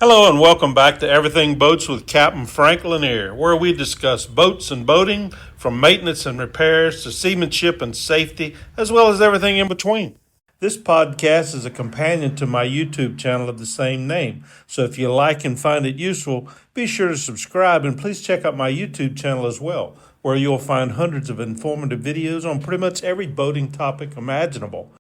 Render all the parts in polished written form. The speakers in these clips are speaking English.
Hello and welcome back to Everything Boats with Captain Frank Lanier, where we discuss boats and boating, from maintenance and repairs to seamanship and safety, as well as everything in between. This podcast is a companion to my YouTube channel of the same name, so if you like and find it useful, be sure to subscribe and please check out my YouTube channel as well, where you'll find hundreds of informative videos on pretty much every boating topic imaginable.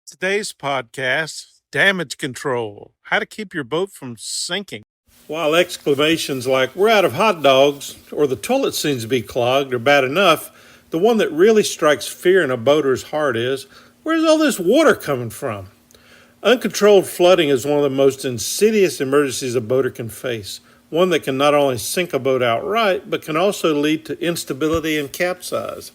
Today's podcast, damage control, how to keep your boat from sinking. While exclamations like, "we're out of hot dogs," or "the toilet seems to be clogged," are bad enough, the one that really strikes fear in a boater's heart is, where's all this water coming from? Uncontrolled flooding is one of the most insidious emergencies a boater can face, one that can not only sink a boat outright, but can also lead to instability and capsize.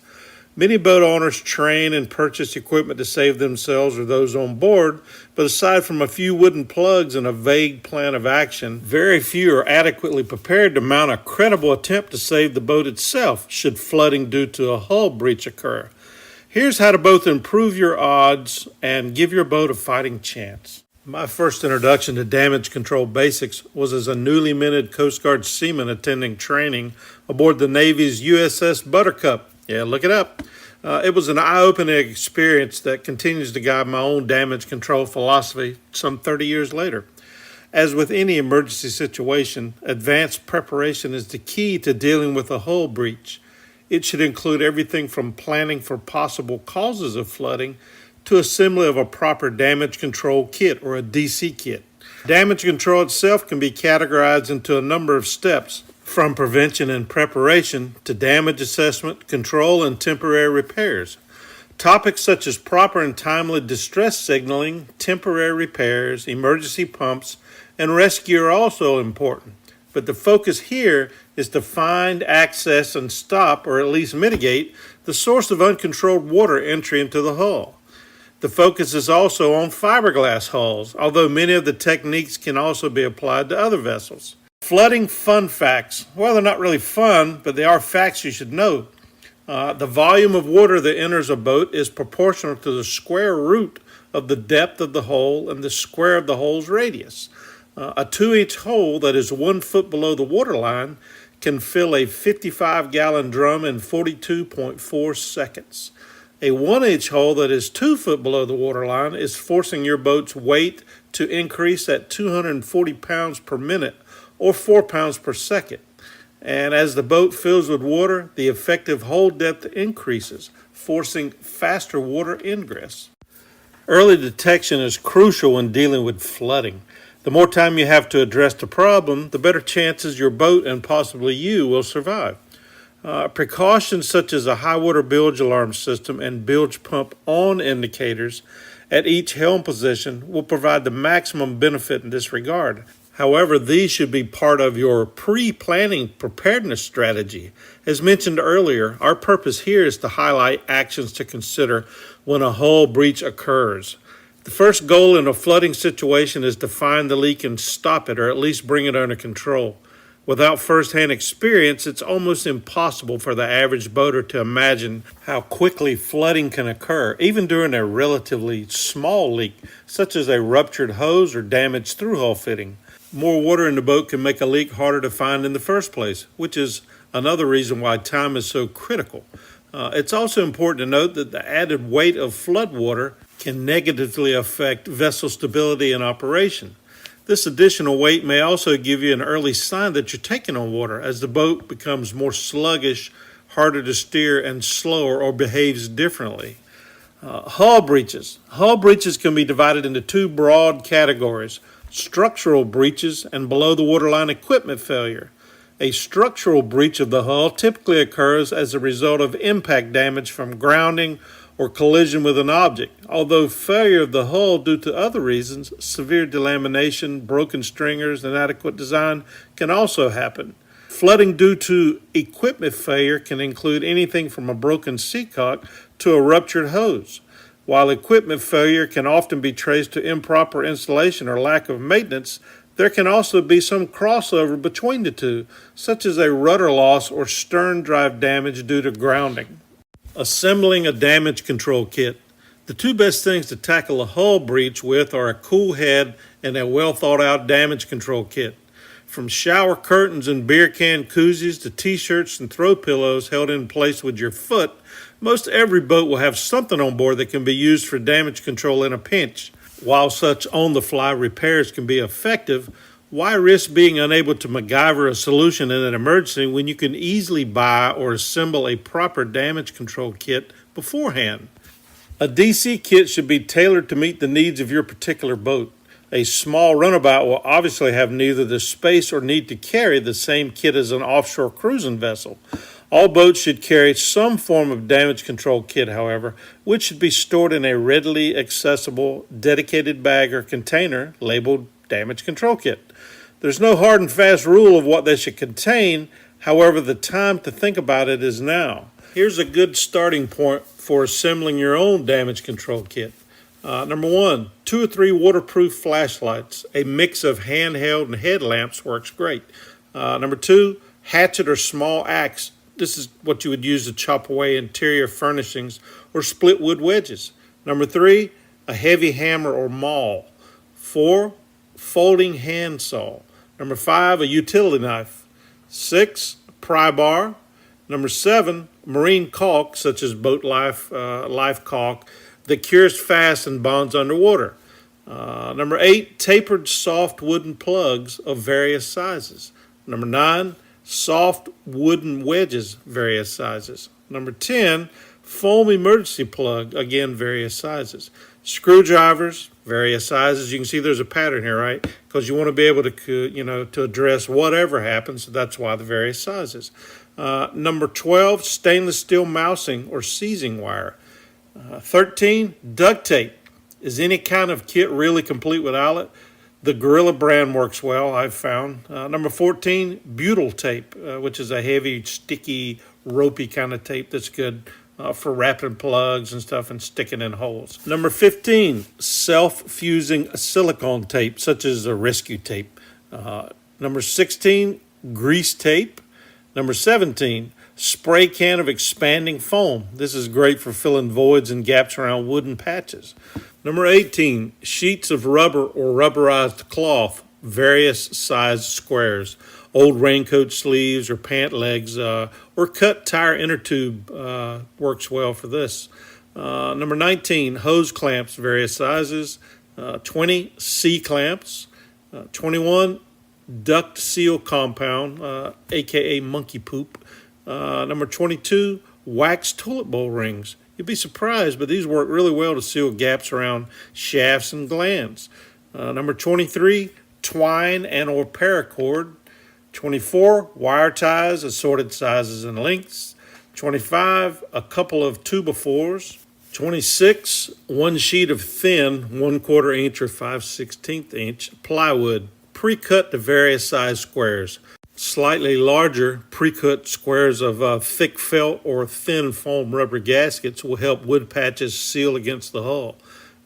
Many boat owners train and purchase equipment to save themselves or those on board, but aside from a few wooden plugs and a vague plan of action, very few are adequately prepared to mount a credible attempt to save the boat itself should flooding due to a hull breach occur. Here's how to both improve your odds and give your boat a fighting chance. My first introduction to damage control basics was as a newly minted Coast Guard seaman attending training aboard the Navy's USS Buttercup. Yeah, look it up. It was an eye-opening experience that continues to guide my own damage control philosophy some 30 years later. As with any emergency situation, advanced preparation is the key to dealing with a hull breach. It should include everything from planning for possible causes of flooding to assembly of a proper damage control kit or a DC kit. Damage control itself can be categorized into a number of steps, from prevention and preparation to damage assessment, control, and temporary repairs. Topics such as proper and timely distress signaling, temporary repairs, emergency pumps, and rescue are also important. But the focus here is to find, access, and stop, or at least mitigate, the source of uncontrolled water entry into the hull. The focus is also on fiberglass hulls, although many of the techniques can also be applied to other vessels. Flooding fun facts. Well, they're not really fun, but they are facts you should know. The volume of water that enters a boat is proportional to the square root of the depth of the hole and the square of the hole's radius. A 2-inch hole that is 1 foot below the waterline can fill a 55-gallon drum in 42.4 seconds. A 1-inch hole that is 2 foot below the waterline is forcing your boat's weight to increase at 240 pounds per minute, or 4 pounds per second. And as the boat fills with water, the effective hold depth increases, forcing faster water ingress. Early detection is crucial when dealing with flooding. The more time you have to address the problem, the better chances your boat and possibly you will survive. Precautions such as a high water bilge alarm system and bilge pump on indicators at each helm position will provide the maximum benefit in this regard. However, these should be part of your pre-planning preparedness strategy. As mentioned earlier, our purpose here is to highlight actions to consider when a hull breach occurs. The first goal in a flooding situation is to find the leak and stop it, or at least bring it under control. Without first-hand experience, it's almost impossible for the average boater to imagine how quickly flooding can occur, even during a relatively small leak, such as a ruptured hose or damaged through-hull fitting. More water in the boat can make a leak harder to find in the first place, which is another reason why time is so critical. It's also important to note that the added weight of flood water can negatively affect vessel stability and operation. This additional weight may also give you an early sign that you're taking on water as the boat becomes more sluggish, harder to steer, and slower or behaves differently. Hull breaches. Hull breaches can be divided into two broad categories: structural breaches and below the waterline equipment failure. A structural breach of the hull typically occurs as a result of impact damage from grounding or collision with an object, although failure of the hull due to other reasons, severe delamination, broken stringers, and inadequate design, can also happen. Flooding due to equipment failure can include anything from a broken seacock to a ruptured hose. While equipment failure can often be traced to improper installation or lack of maintenance, there can also be some crossover between the two, such as a rudder loss or stern drive damage due to grounding. Assembling a damage control kit. The two best things to tackle a hull breach with are a cool head and a well thought out damage control kit. From shower curtains and beer can koozies to t-shirts and throw pillows held in place with your foot, most every boat will have something on board that can be used for damage control in a pinch. While such on-the-fly repairs can be effective, why risk being unable to MacGyver a solution in an emergency when you can easily buy or assemble a proper damage control kit beforehand? A DC kit should be tailored to meet the needs of your particular boat. A small runabout will obviously have neither the space or need to carry the same kit as an offshore cruising vessel. All boats should carry some form of damage control kit, however, which should be stored in a readily accessible, dedicated bag or container labeled damage control kit. There's no hard and fast rule of what they should contain, however, the time to think about it is now. Here's a good starting point for assembling your own damage control kit. Number 1, 2 or 3 waterproof flashlights. A mix of handheld and headlamps works great. Number 2, hatchet or small axe. This is what you would use to chop away interior furnishings or split wood wedges. Number 3, a heavy hammer or maul. 4, folding hand saw. Number 5, a utility knife. 6, pry bar. Number 7, marine caulk, such as boat life caulk, that cures fast and bonds underwater. Number 8, tapered soft wooden plugs of various sizes. Number 9, soft wooden wedges, various sizes. Number 10, foam emergency plug, again, various sizes. Screwdrivers, various sizes. You can see there's a pattern here, right? Because you want to be able to address whatever happens. So that's why the various sizes. Number 12, stainless steel mousing or seizing wire. 13, duct tape. Is any kind of kit really complete without it? The Gorilla brand works well, I've found. Number 14, butyl tape, which is a heavy, sticky, ropey kind of tape that's good for wrapping plugs and stuff and sticking in holes. Number 15, self-fusing silicone tape, such as a rescue tape. Number 16, grease tape. Number 17, spray can of expanding foam. This is great for filling voids and gaps around wooden patches. Number 18, sheets of rubber or rubberized cloth, various size squares. Old raincoat sleeves or pant legs or cut tire inner tube works well for this. Number 19, hose clamps, various sizes. 20, C-clamps. 21, duct seal compound, aka monkey poop. Number 22, wax toilet bowl rings. You'd be surprised, but these work really well to seal gaps around shafts and glands. Number 23, twine and or paracord. 24, wire ties, assorted sizes and lengths. 25, a couple of 2x4s. 26, one sheet of thin 1/4 inch or 5/16 inch plywood, pre-cut to various size squares. Slightly larger pre-cut squares of thick felt or thin foam rubber gaskets will help wood patches seal against the hull.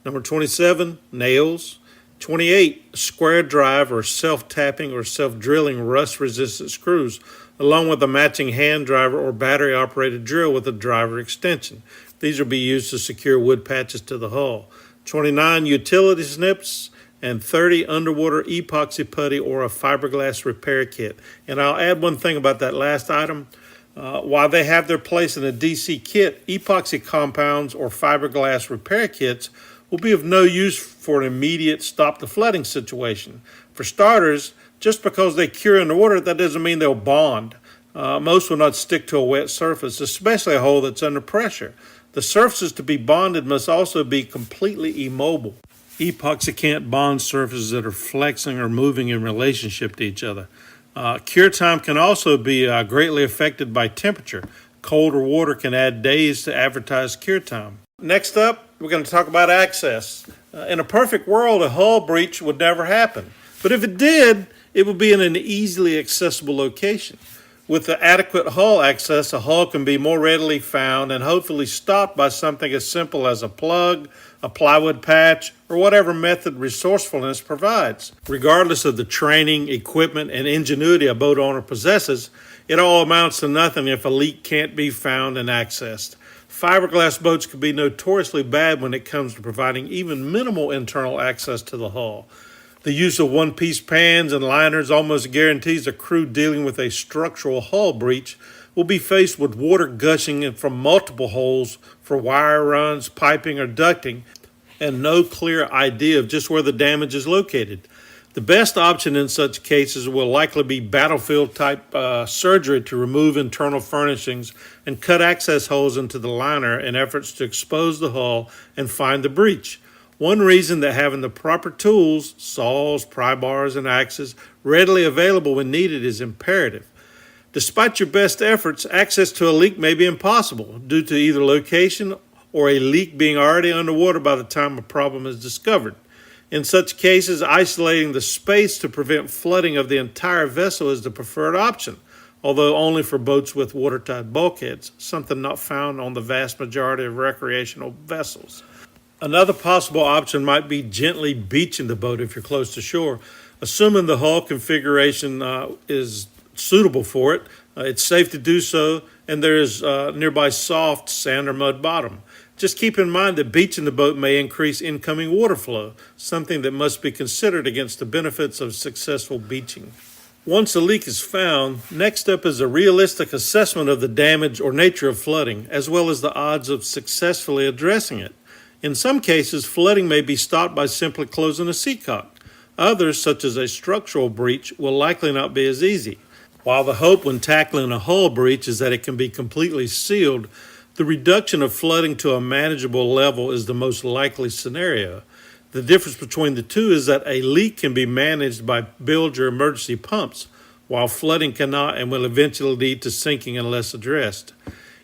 Number 27, nails. 28, square drive or self-tapping or self-drilling rust-resistant screws, along with a matching hand driver or battery-operated drill with a driver extension. These will be used to secure wood patches to the hull. 29, utility snips. And 30, underwater epoxy putty or a fiberglass repair kit. And I'll add one thing about that last item. While they have their place in a DC kit, epoxy compounds or fiberglass repair kits will be of no use for an immediate stop the flooding situation. For starters, just because they cure underwater, that doesn't mean they'll bond. Most will not stick to a wet surface, especially a hole that's under pressure. The surfaces to be bonded must also be completely immobile. Epoxy can't bond surfaces that are flexing or moving in relationship to each other. Cure time can also be greatly affected by temperature. Colder water can add days to advertised cure time. Next up, we're going to talk about access. In a perfect world, a hull breach would never happen. But if it did, it would be in an easily accessible location. With the adequate hull access, a hull can be more readily found and hopefully stopped by something as simple as a plug, a plywood patch, or whatever method resourcefulness provides. Regardless of the training, equipment, and ingenuity a boat owner possesses, it all amounts to nothing if a leak can't be found and accessed. Fiberglass boats can be notoriously bad when it comes to providing even minimal internal access to the hull. The use of one-piece pans and liners almost guarantees a crew dealing with a structural hull breach will be faced with water gushing from multiple holes for wire runs, piping, or ducting, and no clear idea of just where the damage is located. The best option in such cases will likely be battlefield type surgery to remove internal furnishings and cut access holes into the liner in efforts to expose the hull and find the breach. One reason that having the proper tools, saws, pry bars, and axes readily available when needed is imperative. Despite your best efforts, access to a leak may be impossible due to either location or a leak being already underwater by the time a problem is discovered. In such cases, isolating the space to prevent flooding of the entire vessel is the preferred option, although only for boats with watertight bulkheads, something not found on the vast majority of recreational vessels. Another possible option might be gently beaching the boat if you're close to shore, assuming the hull configuration is suitable for it. It's safe to do so, and there is nearby soft sand or mud bottom. Just keep in mind that beaching the boat may increase incoming water flow, something that must be considered against the benefits of successful beaching. Once a leak is found, next up is a realistic assessment of the damage or nature of flooding, as well as the odds of successfully addressing it. In some cases, flooding may be stopped by simply closing a seacock. Others, such as a structural breach, will likely not be as easy. While the hope when tackling a hull breach is that it can be completely sealed, the reduction of flooding to a manageable level is the most likely scenario. The difference between the two is that a leak can be managed by bilge or emergency pumps, while flooding cannot and will eventually lead to sinking unless addressed.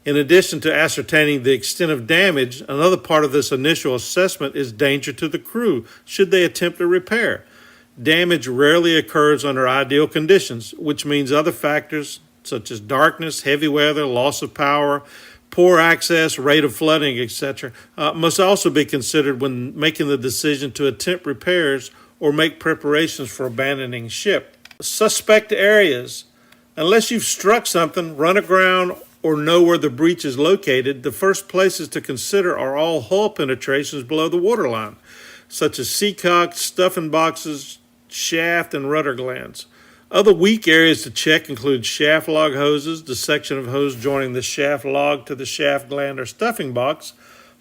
In addition to ascertaining the extent of damage, another part of this initial assessment is danger to the crew should they attempt a repair. Damage rarely occurs under ideal conditions, which means other factors such as darkness, heavy weather, loss of power, poor access, rate of flooding, etc., must also be considered when making the decision to attempt repairs or make preparations for abandoning ship. Suspect areas. Unless you've struck something, run aground, or know where the breach is located, the first places to consider are all hull penetrations below the waterline, such as seacocks, stuffing boxes, shaft, and rudder glands. Other weak areas to check include shaft log hoses, the section of hose joining the shaft log to the shaft gland or stuffing box,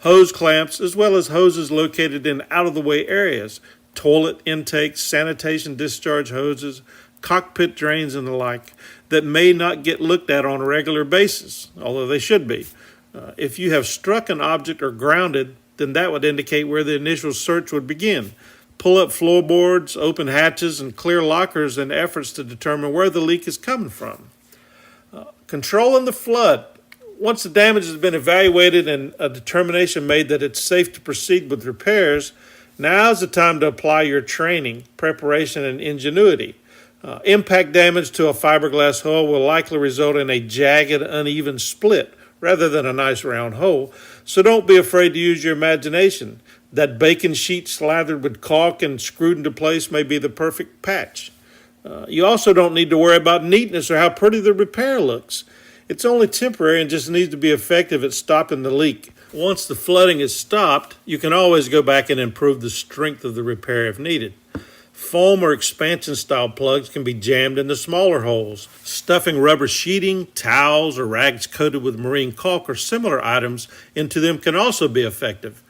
hose clamps, as well as hoses located in out-of-the-way areas, toilet intakes, sanitation discharge hoses, cockpit drains, and the like, that may not get looked at on a regular basis, although they should be. If you have struck an object or grounded, then that would indicate where the initial search would begin. Pull up floorboards, open hatches, and clear lockers in efforts to determine where the leak is coming from. Controlling the flood. Once the damage has been evaluated and a determination made that it's safe to proceed with repairs, now is the time to apply your training, preparation, and ingenuity. Impact damage to a fiberglass hull will likely result in a jagged, uneven split rather than a nice round hole, so don't be afraid to use your imagination. That bacon sheet slathered with caulk and screwed into place may be the perfect patch. You also don't need to worry about neatness or how pretty the repair looks. It's only temporary and just needs to be effective at stopping the leak. Once the flooding is stopped, you can always go back and improve the strength of the repair if needed. Foam or expansion style plugs can be jammed into smaller holes. Stuffing rubber sheeting, towels, or rags coated with marine caulk or similar items into them can also be effective.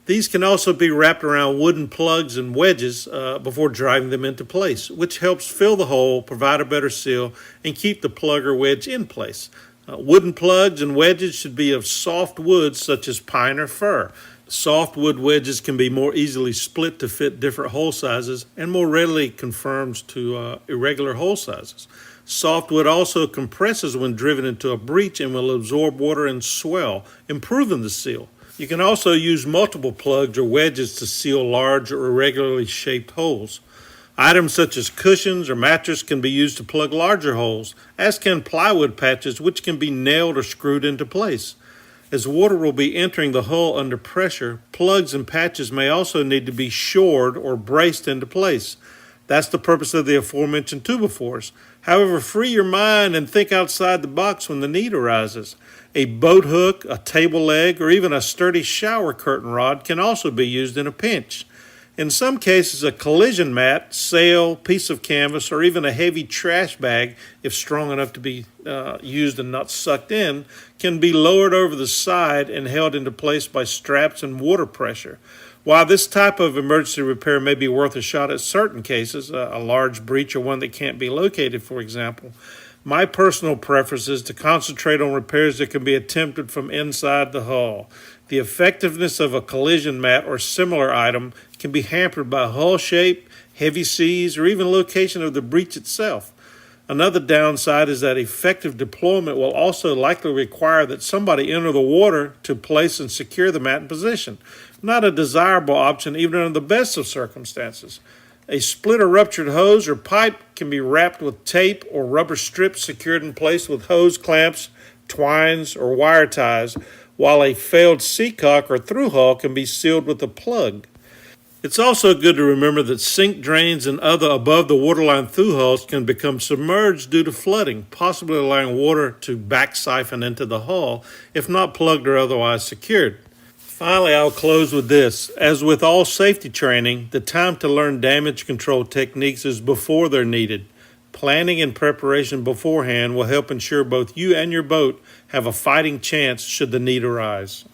These can also be wrapped around wooden plugs and wedges before driving them into place, which helps fill the hole, provide a better seal, and keep the plug or wedge in place. Wooden plugs and wedges should be of soft wood such as pine or fir. Soft wood wedges can be more easily split to fit different hole sizes and more readily conforms to irregular hole sizes. Softwood also compresses when driven into a breach and will absorb water and swell, improving the seal. You can also use multiple plugs or wedges to seal large or irregularly shaped holes. Items such as cushions or mattress can be used to plug larger holes, as can plywood patches, which can be nailed or screwed into place. As water will be entering the hull under pressure, plugs and patches may also need to be shored or braced into place. That's the purpose of the aforementioned Tubiforce. However, free your mind and think outside the box when the need arises. A boat hook, a table leg, or even a sturdy shower curtain rod can also be used in a pinch. In some cases, a collision mat, sail, piece of canvas, or even a heavy trash bag, if strong enough to be used and not sucked in, can be lowered over the side and held into place by straps and water pressure. While this type of emergency repair may be worth a shot at certain cases, a large breach or one that can't be located, for example, my personal preference is to concentrate on repairs that can be attempted from inside the hull. The effectiveness of a collision mat or similar item can be hampered by hull shape, heavy seas, or even location of the breach itself. Another downside is that effective deployment will also likely require that somebody enter the water to place and secure the mat in position. Not a desirable option even under the best of circumstances. A split or ruptured hose or pipe can be wrapped with tape or rubber strips secured in place with hose clamps, twines, or wire ties, while a failed seacock or through hull can be sealed with a plug. It's also good to remember that sink drains and other above the waterline through hulls can become submerged due to flooding, possibly allowing water to back siphon into the hull if not plugged or otherwise secured. Finally, I'll close with this. As with all safety training, the time to learn damage control techniques is before they're needed. Planning and preparation beforehand will help ensure both you and your boat have a fighting chance should the need arise.